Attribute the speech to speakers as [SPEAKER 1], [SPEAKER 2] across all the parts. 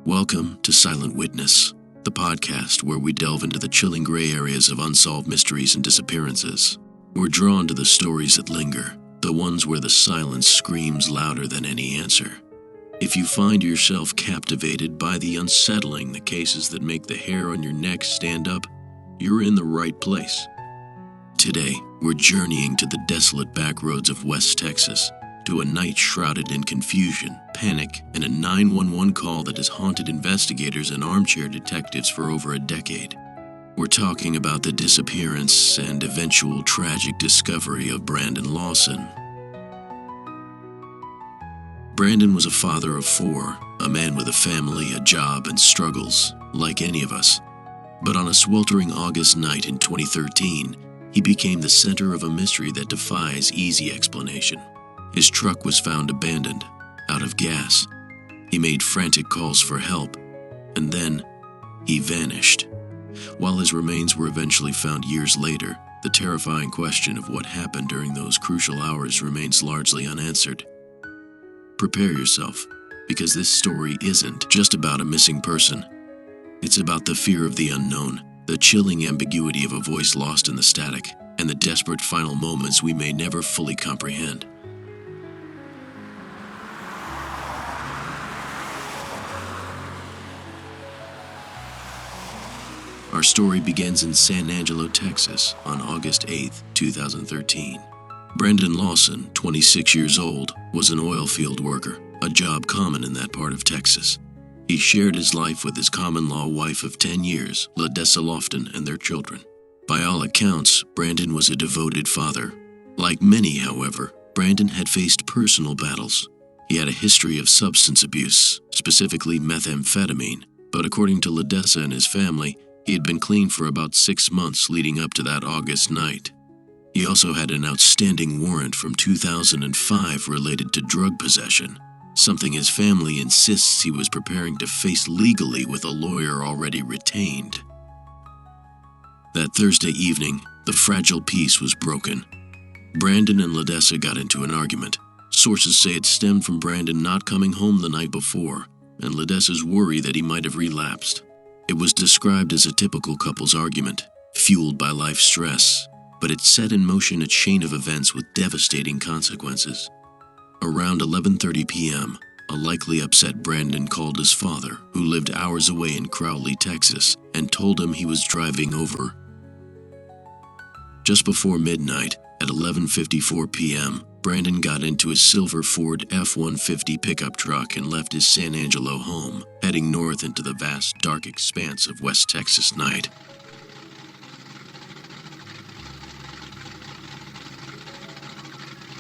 [SPEAKER 1] Welcome to Silent Witness, the podcast where we delve into the chilling gray areas of unsolved mysteries and disappearances. We're drawn to the stories that linger, the ones where the silence screams louder than any answer. If you find yourself captivated by the unsettling, the cases that make the hair on your neck stand up, you're in the right place. Today, we're journeying to the desolate backroads of West Texas, to a night shrouded in confusion, panic, and a 911 call that has haunted investigators and armchair detectives for over a decade. We're talking about the disappearance and eventual tragic discovery of Brandon Lawson. Brandon was a father of 4, a man with a family, a job, and struggles, like any of us. But on a sweltering August night in 2013, he became the center of a mystery that defies easy explanation. His truck was found abandoned, out of gas. He made frantic calls for help, and then he vanished. While his remains were eventually found years later, the terrifying question of what happened during those crucial hours remains largely unanswered. Prepare yourself, because this story isn't just about a missing person. It's about the fear of the unknown, the chilling ambiguity of a voice lost in the static, and the desperate final moments we may never fully comprehend. Our story begins in San Angelo, Texas, on August 8, 2013. Brandon Lawson, 26 years old, was an oil field worker, a job common in that part of Texas. He shared his life with his common-law wife of 10 years, Lawson, and their children. By all accounts, Brandon was a devoted father. Like many, however, Brandon had faced personal battles. He had a history of substance abuse, specifically methamphetamine, but according to Lawson and his family, he had been clean for about 6 months leading up to that August night. He also had an outstanding warrant from 2005 related to drug possession, something his family insists he was preparing to face legally with a lawyer already retained. That Thursday evening, the fragile peace was broken. Brandon and Lawson got into an argument. Sources say it stemmed from Brandon not coming home the night before, and Lawson's worry that he might have relapsed. It was described as a typical couple's argument, fueled by life stress, but it set in motion a chain of events with devastating consequences. Around 11:30 p.m., a likely upset Brandon called his father, who lived hours away in Crowley, Texas, and told him he was driving over. Just before midnight, at 11:54 p.m., Brandon got into his silver Ford F-150 pickup truck and left his San Angelo home, heading north into the vast, dark expanse of West Texas night.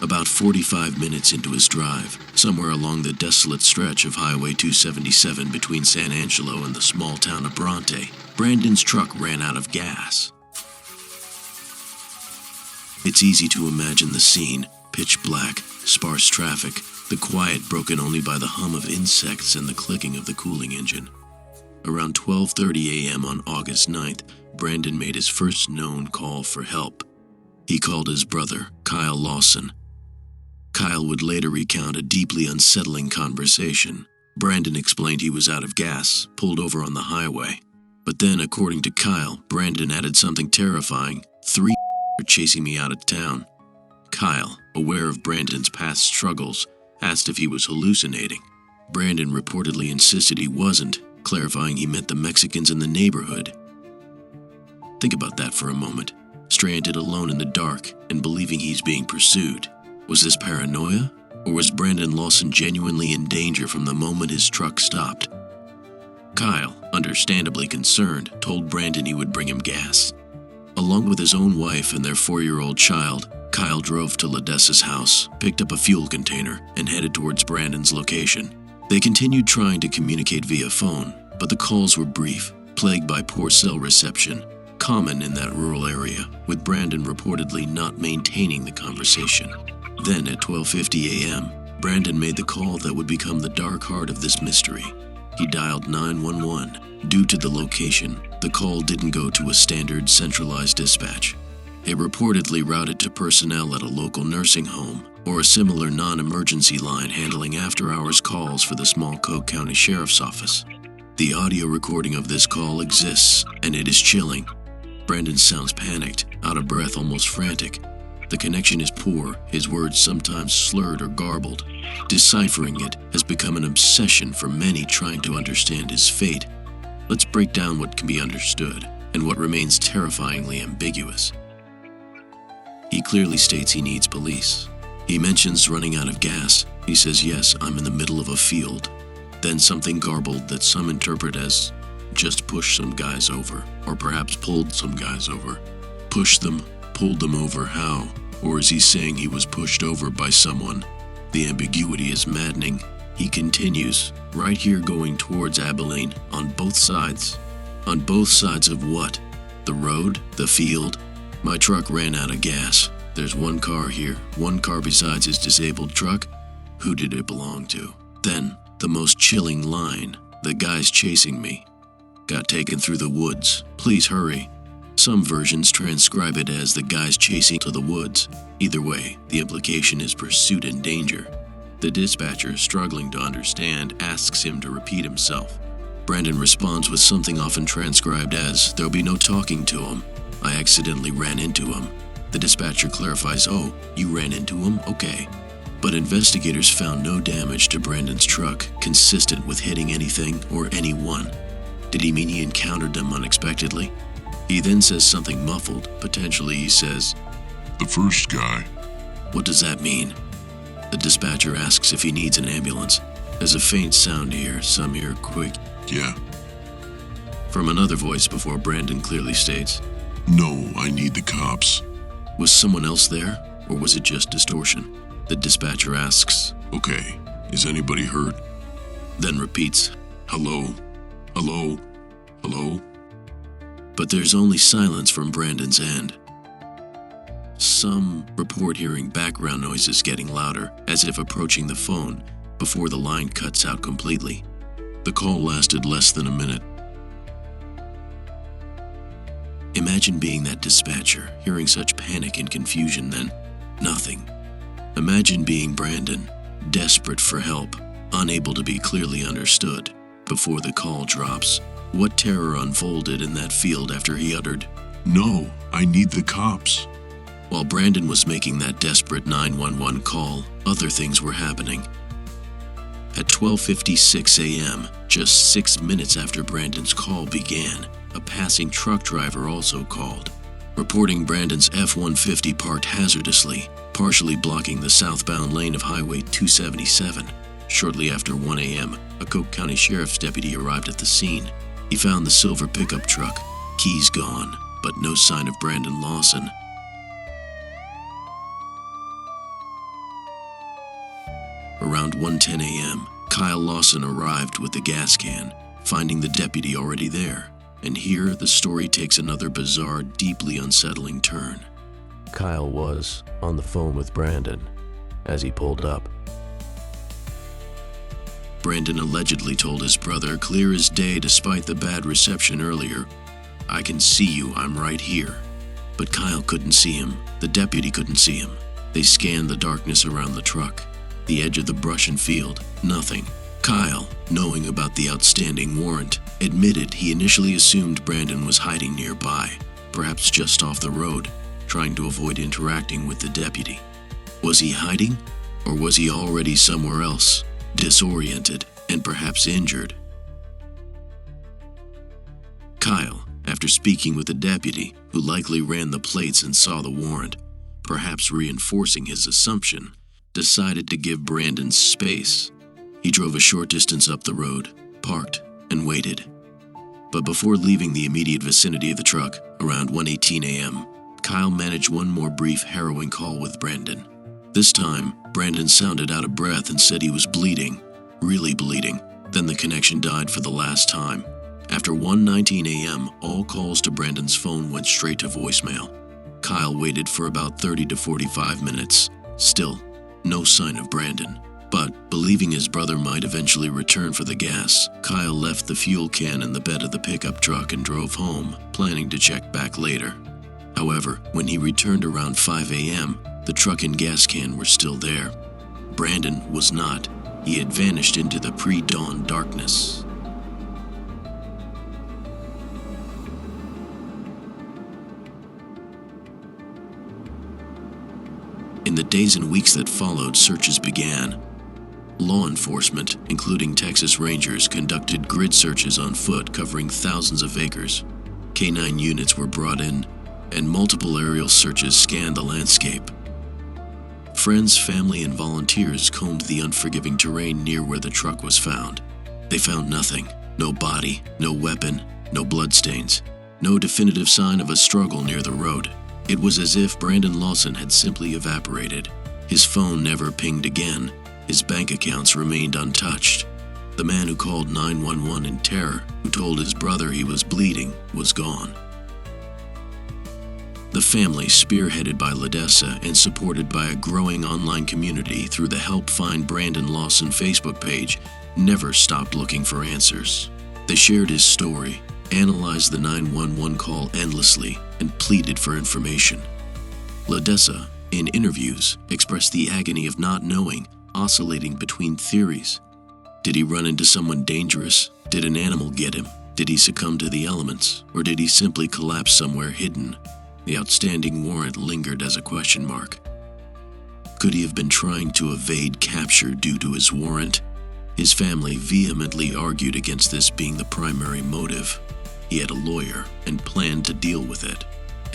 [SPEAKER 1] About 45 minutes into his drive, somewhere along the desolate stretch of Highway 277 between San Angelo and the small town of Bronte, Brandon's truck ran out of gas. It's easy to imagine the scene: pitch black, sparse traffic, the quiet broken only by the hum of insects and the clicking of the cooling engine. Around 12:30 a.m. on August 9th, Brandon made his first known call for help. He called his brother, Kyle Lawson. Kyle would later recount a deeply unsettling conversation. Brandon explained he was out of gas, pulled over on the highway. But then, according to Kyle, Brandon added something terrifying: 3 are chasing me out of town. Kyle, aware of Brandon's past struggles, asked if he was hallucinating. Brandon reportedly insisted he wasn't, clarifying he meant the Mexicans in the neighborhood. Think about that for a moment. Stranded alone in the dark and believing he's being pursued. Was this paranoia, or was Brandon Lawson genuinely in danger from the moment his truck stopped? Kyle, understandably concerned, told Brandon he would bring him gas. Along with his own wife and their 4-year-old child, Kyle drove to Lawson's house, picked up a fuel container, and headed towards Brandon's location. They continued trying to communicate via phone, but the calls were brief, plagued by poor cell reception, common in that rural area, with Brandon reportedly not maintaining the conversation. Then at 12:50 a.m., Brandon made the call that would become the dark heart of this mystery. He dialed 911. Due to the location, the call didn't go to a standard centralized dispatch. It reportedly routed to personnel at a local nursing home or a similar non-emergency line handling after-hours calls for the small Coke County Sheriff's Office. The audio recording of this call exists, and it is chilling. Brandon sounds panicked, out of breath, almost frantic. The connection is poor, his words sometimes slurred or garbled. Deciphering it has become an obsession for many trying to understand his fate. Let's break down what can be understood and what remains terrifyingly ambiguous. He clearly states he needs police. He mentions running out of gas. He says, yes, I'm in the middle of a field. Then something garbled that some interpret as just pushed some guys over, or perhaps pulled some guys over. Pushed them, pulled them over, how? Or is he saying he was pushed over by someone? The ambiguity is maddening. He continues, right here going towards Abilene, on both sides. On both sides of what? The road? The field? My truck ran out of gas. There's one car here, one car besides his disabled truck. Who did it belong to? Then, the most chilling line, the guy's chasing me. Got taken through the woods. Please hurry. Some versions transcribe it as the guy's chasing to the woods. Either way, the implication is pursuit and danger. The dispatcher, struggling to understand, asks him to repeat himself. Brandon responds with something often transcribed as, there'll be no talking to him. I accidentally ran into him. The dispatcher clarifies, oh, you ran into him? Okay. But investigators found no damage to Brandon's truck, consistent with hitting anything or anyone. Did he mean he encountered them unexpectedly? He then says something muffled. Potentially he says,
[SPEAKER 2] the first guy.
[SPEAKER 1] What does that mean? The dispatcher asks if he needs an ambulance. There's a faint sound here, some hear quick.
[SPEAKER 2] Yeah.
[SPEAKER 1] From another voice before Brandon clearly states,
[SPEAKER 2] No, I need the cops.
[SPEAKER 1] Was someone else there, or was it just distortion? The dispatcher asks,
[SPEAKER 2] Okay, is anybody hurt?
[SPEAKER 1] Then repeats,
[SPEAKER 2] Hello? Hello? Hello?
[SPEAKER 1] But there's only silence from Brandon's end. Some report hearing background noises getting louder, as if approaching the phone, before the line cuts out completely. The call lasted less than a minute. Imagine being that dispatcher, hearing such panic and confusion, then nothing. Imagine being Brandon, desperate for help, unable to be clearly understood. Before the call drops, what terror unfolded in that field after he uttered,
[SPEAKER 2] No, I need the cops.
[SPEAKER 1] While Brandon was making that desperate 911 call, other things were happening. At 12:56 a.m., just 6 minutes after Brandon's call began, a passing truck driver also called, reporting Brandon's F-150 parked hazardously, partially blocking the southbound lane of Highway 277. Shortly after 1 a.m., a Coke County Sheriff's deputy arrived at the scene. He found the silver pickup truck, keys gone, but no sign of Brandon Lawson. Around 1:10 a.m., Kyle Lawson arrived with the gas can, finding the deputy already there. And here, the story takes another bizarre, deeply unsettling turn. Kyle was on the phone with Brandon as he pulled up. Brandon allegedly told his brother, clear as day despite the bad reception earlier, I can see you, I'm right here. But Kyle couldn't see him. The deputy couldn't see him. They scanned the darkness around the truck, the edge of the brush and field, nothing. Kyle, knowing about the outstanding warrant, admitted he initially assumed Brandon was hiding nearby, perhaps just off the road, trying to avoid interacting with the deputy. Was he hiding, or was he already somewhere else, disoriented and perhaps injured? Kyle, after speaking with the deputy, who likely ran the plates and saw the warrant, perhaps reinforcing his assumption, decided to give Brandon space. He drove a short distance up the road, parked, and waited. But before leaving the immediate vicinity of the truck, around 1:18 a.m., Kyle managed one more brief, harrowing call with Brandon. This time, Brandon sounded out of breath and said he was bleeding, really bleeding. Then the connection died for the last time. After 1:19 a.m., all calls to Brandon's phone went straight to voicemail. Kyle waited for about 30 to 45 minutes. Still, no sign of Brandon. But, believing his brother might eventually return for the gas, Kyle left the fuel can in the bed of the pickup truck and drove home, planning to check back later. However, when he returned around 5 a.m., the truck and gas can were still there. Brandon was not. He had vanished into the pre-dawn darkness. In the days and weeks that followed, searches began. Law enforcement, including Texas Rangers, conducted grid searches on foot covering thousands of acres. K-9 units were brought in, and multiple aerial searches scanned the landscape. Friends, family, and volunteers combed the unforgiving terrain near where the truck was found. They found nothing. No body, no weapon, no bloodstains, no definitive sign of a struggle near the road. It was as if Brandon Lawson had simply evaporated. His phone never pinged again. His bank accounts remained untouched. The man who called 911 in terror, who told his brother he was bleeding, was gone. The family, spearheaded by LaDessa and supported by a growing online community through the Help Find Brandon Lawson Facebook page, never stopped looking for answers. They shared his story, analyzed the 911 call endlessly, and pleaded for information. LaDessa, in interviews, expressed the agony of not knowing, oscillating between theories. Did he run into someone dangerous? Did an animal get him? Did he succumb to the elements? Or did he simply collapse somewhere hidden? The outstanding warrant lingered as a question mark. Could he have been trying to evade capture due to his warrant? His family vehemently argued against this being the primary motive. He had a lawyer and planned to deal with it.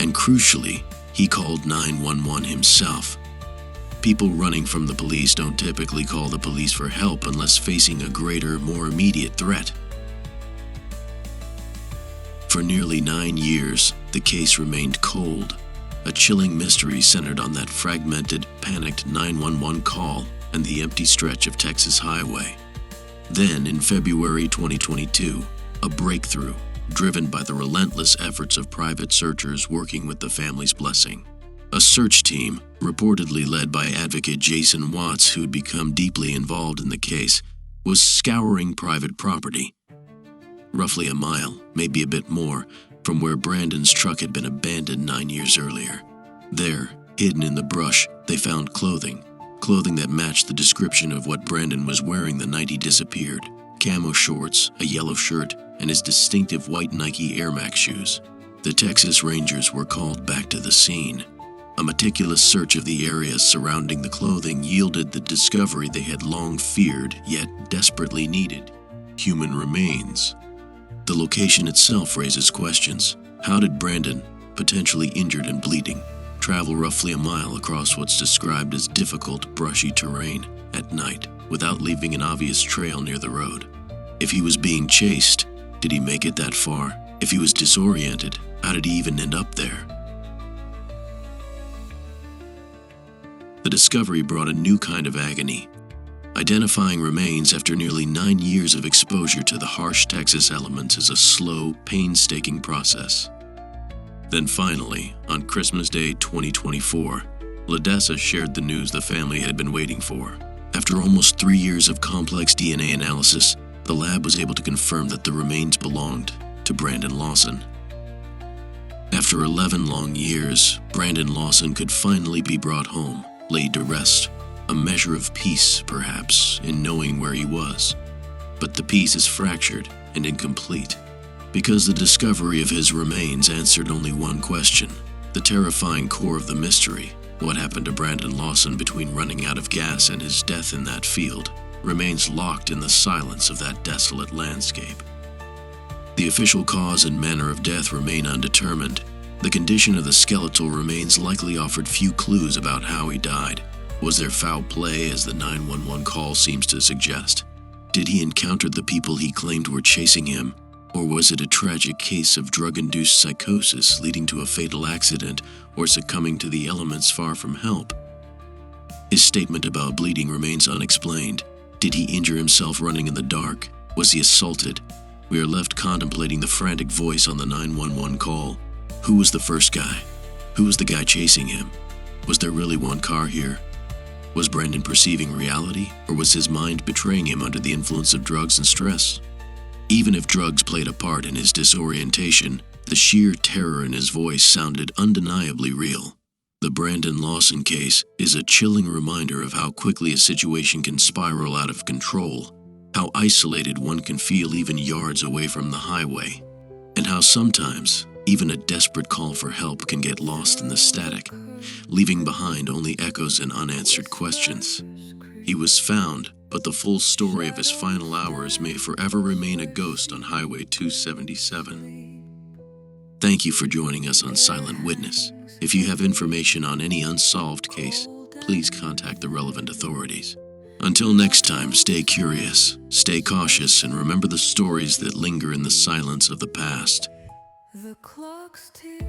[SPEAKER 1] And crucially, he called 911 himself. People running from the police don't typically call the police for help unless facing a greater, more immediate threat. For nearly 9 years, the case remained cold. A chilling mystery centered on that fragmented, panicked 911 call and the empty stretch of Texas highway. Then, in February 2022, a breakthrough, driven by the relentless efforts of private searchers working with the family's blessing. A search team, reportedly led by advocate Jason Watts, who'd become deeply involved in the case, was scouring private property. Roughly a mile, maybe a bit more, from where Brandon's truck had been abandoned 9 years earlier. There, hidden in the brush, they found clothing that matched the description of what Brandon was wearing the night he disappeared. Camo shorts, a yellow shirt, and his distinctive white Nike Air Max shoes. The Texas Rangers were called back to the scene. A meticulous search of the areas surrounding the clothing yielded the discovery they had long feared, yet desperately needed: human remains. The location itself raises questions. How did Brandon, potentially injured and bleeding, travel roughly a mile across what's described as difficult, brushy terrain at night without leaving an obvious trail near the road? If he was being chased, did he make it that far? If he was disoriented, how did he even end up there? The discovery brought a new kind of agony. Identifying remains after nearly 9 years of exposure to the harsh Texas elements is a slow, painstaking process. Then finally, on Christmas Day 2024, LaDessa shared the news the family had been waiting for. After almost 3 years of complex DNA analysis, the lab was able to confirm that the remains belonged to Brandon Lawson. After 11 long years, Brandon Lawson could finally be brought home, laid to rest. A measure of peace, perhaps, in knowing where he was. But the peace is fractured and incomplete, because the discovery of his remains answered only one question: the terrifying core of the mystery. What happened to Brandon Lawson between running out of gas and his death in that field remains locked in the silence of that desolate landscape. The official cause and manner of death remain undetermined. The condition of the skeletal remains likely offered few clues about how he died. Was there foul play, as the 911 call seems to suggest? Did he encounter the people he claimed were chasing him? Or was it a tragic case of drug-induced psychosis leading to a fatal accident or succumbing to the elements far from help? His statement about bleeding remains unexplained. Did he injure himself running in the dark? Was he assaulted? We are left contemplating the frantic voice on the 911 call. Who was the first guy? Who was the guy chasing him? Was there really one car here? Was Brandon perceiving reality, or was his mind betraying him under the influence of drugs and stress? Even if drugs played a part in his disorientation, the sheer terror in his voice sounded undeniably real. The Brandon Lawson case is a chilling reminder of how quickly a situation can spiral out of control, how isolated one can feel even yards away from the highway, and how sometimes Even a desperate call for help can get lost in the static, leaving behind only echoes and unanswered questions. He was found, but the full story of his final hours may forever remain a ghost on Highway 277. Thank you for joining us on Silent Witness. If you have information on any unsolved case, please contact the relevant authorities. Until next time, stay curious, stay cautious, and remember the stories that linger in the silence of the past.
[SPEAKER 3] The clock's tick.